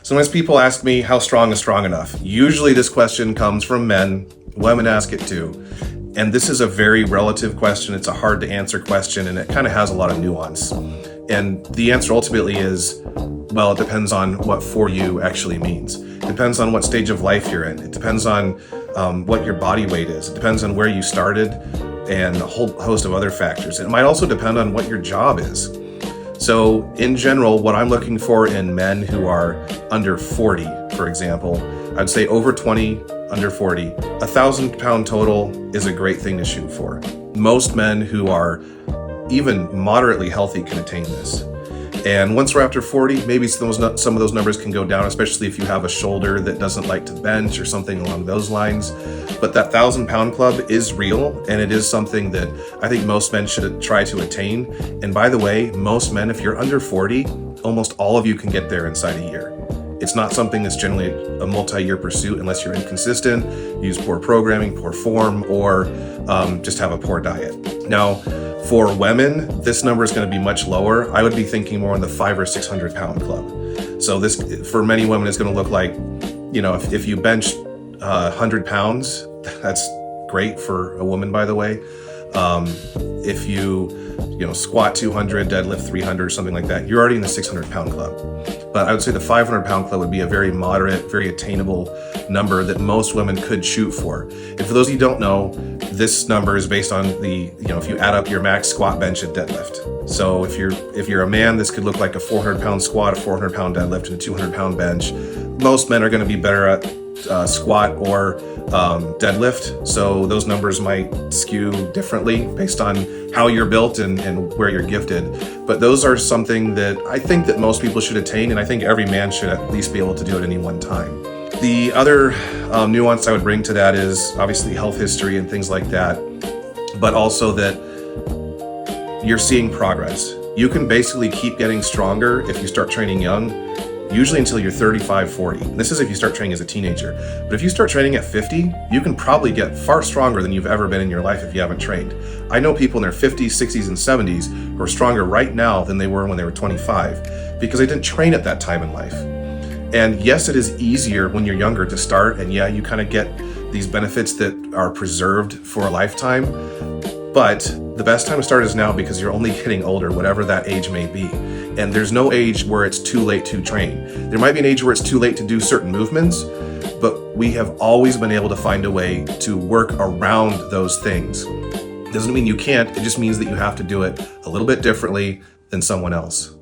Sometimes people ask me, how strong is strong enough? Usually this question comes from men. Women ask it too. And this is a very relative question. It's a hard to answer question, and it kind of has a lot of nuance. And the answer ultimately is, well, it depends on what for you actually means. It depends on what stage of life you're in. It depends on what your body weight is. It depends on where you started and a whole host of other factors. It might also depend on what your job is. So in general, what I'm looking for in men who are under 40, for example, I'd say over 20, under 40, 1,000 pound total is a great thing to shoot for. Most men who are even moderately healthy can attain this. And once we're after 40, maybe some of those numbers can go down, especially if you have a shoulder that doesn't like to bench or something along those lines. But that 1,000 pound club is real, and it is something that I think most men should try to attain. And by the way, most men, if you're under 40, almost all of you can get there inside a year. It's not something that's generally a multi-year pursuit unless you're inconsistent, use poor programming, poor form, or just have a poor diet. Now, for women, this number is going to be much lower. I would be thinking more in the 500 or 600 pound club. So this, for many women, is going to look like, if you bench 100 pounds, that's great for a woman, by the way. If you squat 200, deadlift 300, something like that, you're already in the 600 pound club. But I would say the 500 pound club would be a very moderate, very attainable number that most women could shoot for. And for those of you who don't know, this number is based on if you add up your max squat, bench, and deadlift. So if you're a man, this could look like a 400 pound squat, a 400 pound deadlift, and a 200 pound bench. Most men are going to be better at squat or deadlift, so those numbers might skew differently based on how you're built and where you're gifted. But those are something that I think that most people should attain, and I think every man should at least be able to do at any one time. The other nuance I would bring to that is obviously health history and things like that, but also that you're seeing progress. You can basically keep getting stronger if you start training young, usually until you're 35, 40. And this is if you start training as a teenager. But if you start training at 50, you can probably get far stronger than you've ever been in your life if you haven't trained. I know people in their 50s, 60s, and 70s who are stronger right now than they were when they were 25 because they didn't train at that time in life. And yes, it is easier when you're younger to start, and yeah, you kind of get these benefits that are preserved for a lifetime. But the best time to start is now because you're only getting older, whatever that age may be. And there's no age where it's too late to train. There might be an age where it's too late to do certain movements, but we have always been able to find a way to work around those things. Doesn't mean you can't, it just means that you have to do it a little bit differently than someone else.